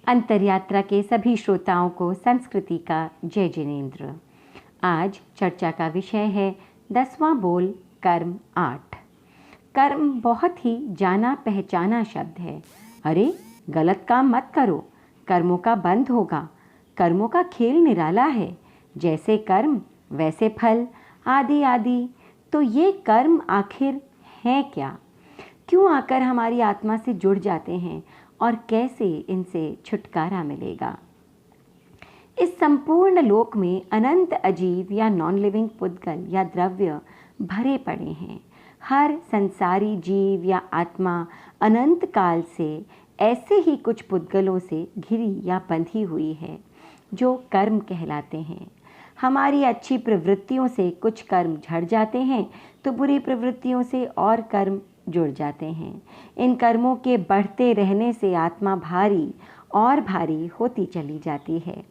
अंतरयात्रा के सभी श्रोताओं को संस्कृति का जय जिनेन्द्र। आज चर्चा का विषय है 10वां बोल कर्म 8। कर्म बहुत ही जाना पहचाना शब्द है। अरे गलत काम मत करो, कर्मों का बंध होगा। कर्मों का खेल निराला है, जैसे कर्म वैसे फल, आदि आदि। तो ये कर्म आखिर हैं क्या? क्यों आकर हमारी आत्मा से जुड़ जाते हैं और कैसे इनसे छुटकारा मिलेगा? इस संपूर्ण लोक में अनंत अजीव या नॉन लिविंग पुद्गल या द्रव्य भरे पड़े हैं। हर संसारी जीव या आत्मा अनंत काल से ऐसे ही कुछ पुद्गलों से घिरी या बंधी हुई है जो कर्म कहलाते हैं। हमारी अच्छी प्रवृत्तियों से कुछ कर्म झड़ जाते हैं तो बुरी प्रवृत्तियों से और कर्म जुड़ जाते हैं। इन कर्मों के बढ़ते रहने से आत्मा भारी और भारी होती चली जाती है।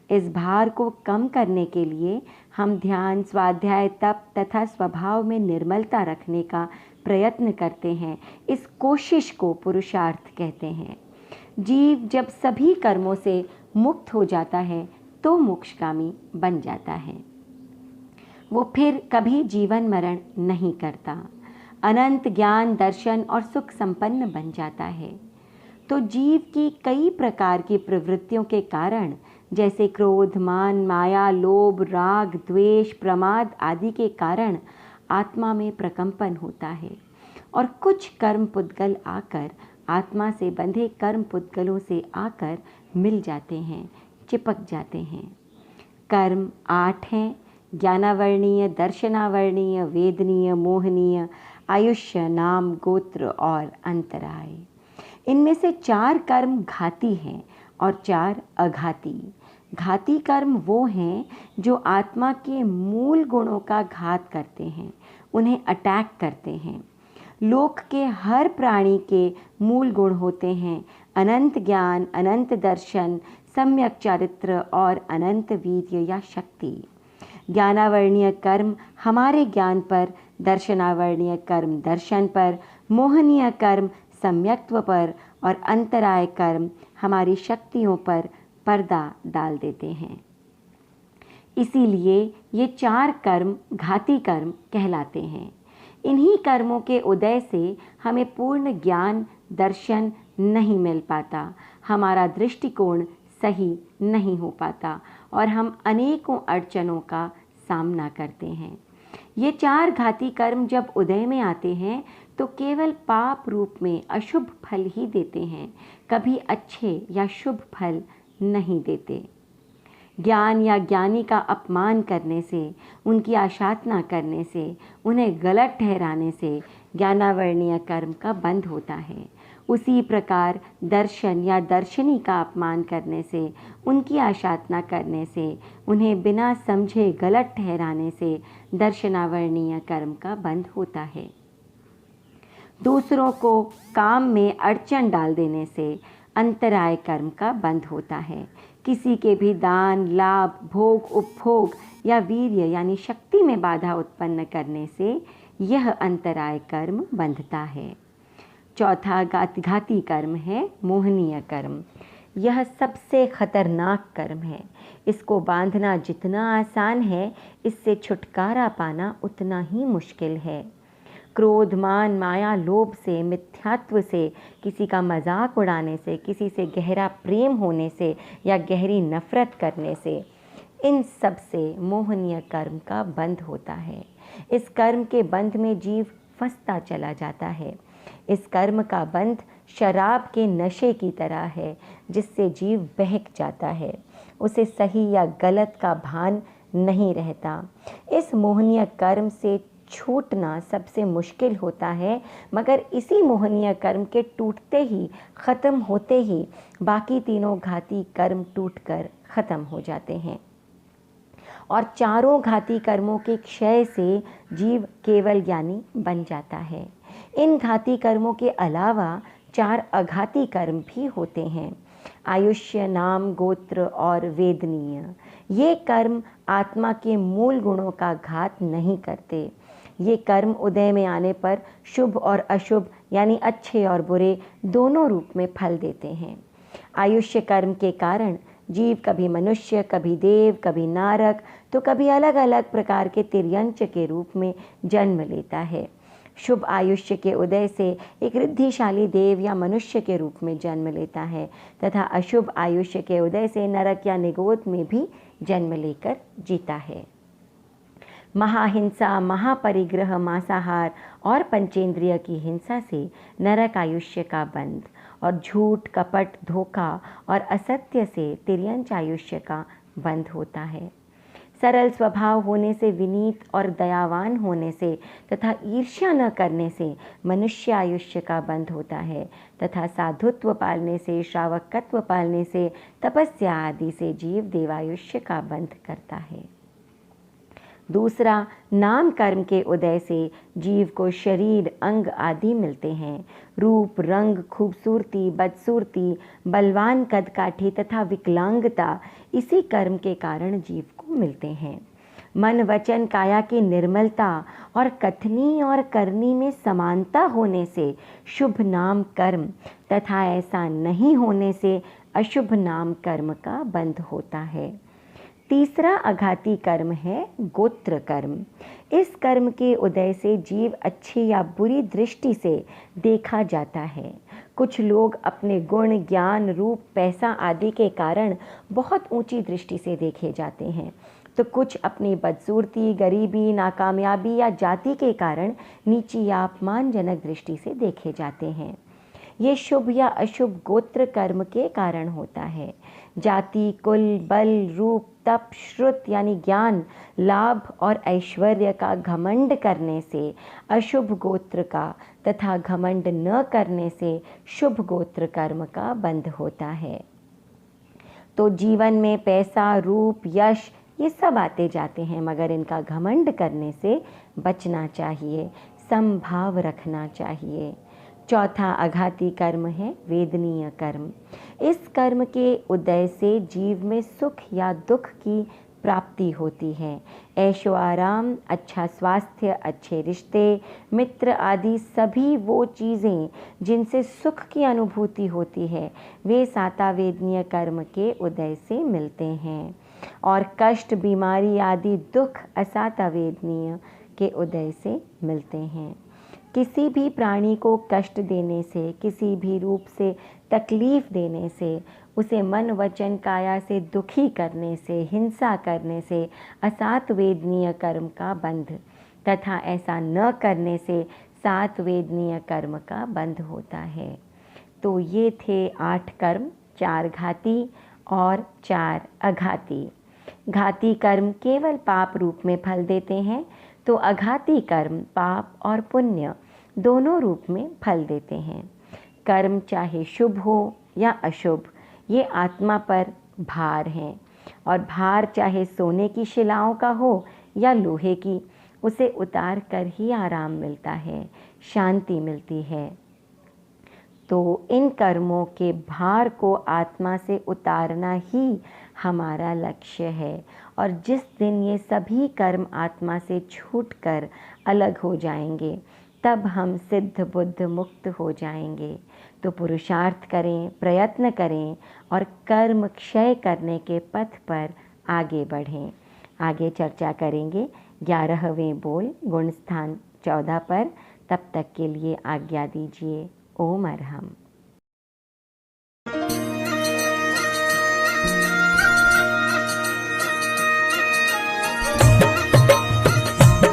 इस भार को कम करने के लिए हम ध्यान, स्वाध्याय, तप तथा स्वभाव में निर्मलता रखने का प्रयत्न करते हैं। इस कोशिश को पुरुषार्थ कहते हैं। जीव जब सभी कर्मों से मुक्त हो जाता है तो मोक्षगामी बन जाता है। वो फिर कभी जीवन मरण नहीं करता, अनंत ज्ञान, दर्शन और सुख संपन्न बन जाता है। तो जीव की कई प्रकार की प्रवृत्तियों के कारण, जैसे क्रोध, मान, माया, लोभ, राग, द्वेष, प्रमाद आदि के कारण आत्मा में प्रकंपन होता है और कुछ कर्म पुद्गल आकर आत्मा से बंधे कर्म पुद्गलों से आकर मिल जाते हैं, चिपक जाते हैं। कर्म 8 हैं: ज्ञानावर्णीय, दर्शनावर्णीय, वेदनीय, मोहनीय, आयुष्य, नाम, गोत्र और अंतराय। इनमें से 4 कर्म घाती हैं और 4 अघाती। घाती कर्म वो हैं जो आत्मा के मूल गुणों का घात करते हैं, उन्हें अटैक करते हैं। लोक के हर प्राणी के मूल गुण होते हैं अनंत ज्ञान, अनंत दर्शन, सम्यक चारित्र और अनंत वीर्य या शक्ति। ज्ञानावर्णीय कर्म हमारे ज्ञान पर, दर्शनावर्णीय कर्म दर्शन पर, मोहनीय कर्म सम्यक्त्व पर और अंतराय कर्म हमारी शक्तियों पर पर्दा डाल देते हैं। इसीलिए ये 4 कर्म घाती कर्म कहलाते हैं। इन्हीं कर्मों के उदय से हमें पूर्ण ज्ञान, दर्शन नहीं मिल पाता, हमारा दृष्टिकोण सही नहीं हो पाता और हम अनेकों अड़चनों का सामना करते हैं। ये 4 घाती कर्म जब उदय में आते हैं तो केवल पाप रूप में अशुभ फल ही देते हैं, कभी अच्छे या शुभ फल नहीं देते। ज्ञान या ज्ञानी का अपमान करने से, उनकी आशातना करने से, उन्हें गलत ठहराने से ज्ञानावर्णीय कर्म का बंध होता है। उसी प्रकार दर्शन या दर्शनी का अपमान करने से, उनकी आशातना करने से, उन्हें बिना समझे गलत ठहराने से दर्शनावर्णीय कर्म का बंध होता है। दूसरों को काम में अड़चन डाल देने से अंतराय कर्म का बंध होता है। किसी के भी दान, लाभ, भोग, उपभोग या वीर्य यानी शक्ति में बाधा उत्पन्न करने से यह अंतराय कर्म बंधता है। चौथा घाती कर्म है मोहनीय कर्म। यह सबसे खतरनाक कर्म है। इसको बांधना जितना आसान है, इससे छुटकारा पाना उतना ही मुश्किल है। क्रोध, मान, माया, लोभ से, मिथ्यात्व से, किसी का मजाक उड़ाने से, किसी से गहरा प्रेम होने से या गहरी नफरत करने से, इन सब से मोहनीय कर्म का बंध होता है। इस कर्म के बंध में जीव फंसता चला जाता है। इस कर्म का बंध शराब के नशे की तरह है, जिससे जीव बहक जाता है। उसे सही या गलत का भान नहीं रहता। इस मोहनीय कर्म से छूटना सबसे मुश्किल होता है, मगर इसी मोहनीय कर्म के टूटते ही, ख़त्म होते ही बाकी तीनों घाती कर्म टूटकर ख़त्म हो जाते हैं और 4 घाती कर्मों के क्षय से जीव केवल ज्ञानी बन जाता है। इन घाती कर्मों के अलावा 4 अघाती कर्म भी होते हैं: आयुष्य, नाम, गोत्र और वेदनीय। ये कर्म आत्मा के मूल गुणों का घात नहीं करते। ये कर्म उदय में आने पर शुभ और अशुभ यानी अच्छे और बुरे दोनों रूप में फल देते हैं। आयुष्य कर्म के कारण जीव कभी मनुष्य, कभी देव, कभी नारक, तो कभी अलग अलग प्रकार के तिर्यंच के रूप में जन्म लेता है। शुभ आयुष्य के उदय से एक रिद्धिशाली देव या मनुष्य के रूप में जन्म लेता है तथा अशुभ आयुष्य के उदय से नरक या निगोद में भी जन्म लेकर जीता है। महाहिंसा, महापरिग्रह, मांसाहार और पंचेंद्रिय की हिंसा से नरक आयुष्य का बंध और झूठ, कपट, धोखा और असत्य से तिर्यंच आयुष्य का बंध होता है। सरल स्वभाव होने से, विनीत और दयावान होने से तथा ईर्ष्या न करने से मनुष्य आयुष्य का बंध होता है तथा साधुत्व पालने से, श्रावकत्व पालने से, तपस्या आदि से जीव देवायुष्य का बंध करता है। दूसरा, नाम कर्म के उदय से जीव को शरीर, अंग आदि मिलते हैं। रूप, रंग, खूबसूरती, बदसूरती, बलवान कदकाठी तथा विकलांगता इसी कर्म के कारण जीव को मिलते हैं। मन, वचन, काया की निर्मलता और कथनी और करनी में समानता होने से शुभ नाम कर्म तथा ऐसा नहीं होने से अशुभ नाम कर्म का बंध होता है। तीसरा आघाती कर्म है गोत्र कर्म। इस कर्म के उदय से जीव अच्छी या बुरी दृष्टि से देखा जाता है। कुछ लोग अपने गुण, ज्ञान, रूप, पैसा आदि के कारण बहुत ऊंची दृष्टि से देखे जाते हैं, तो कुछ अपनी बदसूरती, गरीबी, नाकामयाबी या जाति के कारण नीची या अपमानजनक दृष्टि से देखे जाते हैं। ये शुभ या अशुभ गोत्र कर्म के कारण होता है। जाति, कुल, बल, रूप, तप, श्रुत यानी ज्ञान, लाभ और ऐश्वर्य का घमंड करने से अशुभ गोत्र का तथा घमंड न करने से शुभ गोत्र कर्म का बंध होता है। तो जीवन में पैसा, रूप, यश ये सब आते जाते हैं, मगर इनका घमंड करने से बचना चाहिए, समभाव रखना चाहिए। चौथा आघाती कर्म है वेदनीय कर्म। इस कर्म के उदय से जीव में सुख या दुख की प्राप्ति होती है। ऐशो आराम, अच्छा स्वास्थ्य, अच्छे रिश्ते, मित्र आदि सभी वो चीज़ें जिनसे सुख की अनुभूति होती है वे सातावेदनीय कर्म के उदय से मिलते हैं। और कष्ट, बीमारी आदि दुख असातावेदनीय के उदय से मिलते हैं। किसी भी प्राणी को कष्ट देने से, किसी भी रूप से तकलीफ देने से, उसे मन, वचन, काया से दुखी करने से, हिंसा करने से असात वेदनीय कर्म का बंध तथा ऐसा न करने से सात वेदनीय कर्म का बंध होता है। तो ये थे 8 कर्म, 4 घाती और 4 अघाती। घाती कर्म केवल पाप रूप में फल देते हैं, तो अघाती कर्म पाप और पुण्य दोनों रूप में फल देते हैं। कर्म चाहे शुभ हो या अशुभ, ये आत्मा पर भार हैं, और भार चाहे सोने की शिलाओं का हो या लोहे की, उसे उतार कर ही आराम मिलता है, शांति मिलती है। तो इन कर्मों के भार को आत्मा से उतारना ही हमारा लक्ष्य है, और जिस दिन ये सभी कर्म आत्मा से छूटकर अलग हो जाएंगे तब हम सिद्ध बुद्ध मुक्त हो जाएंगे। तो पुरुषार्थ करें, प्रयत्न करें और कर्म क्षय करने के पथ पर आगे बढ़ें। आगे चर्चा करेंगे 11वें बोल गुण स्थान 14 पर। तब तक के लिए आज्ञा दीजिए। ओम अरहम।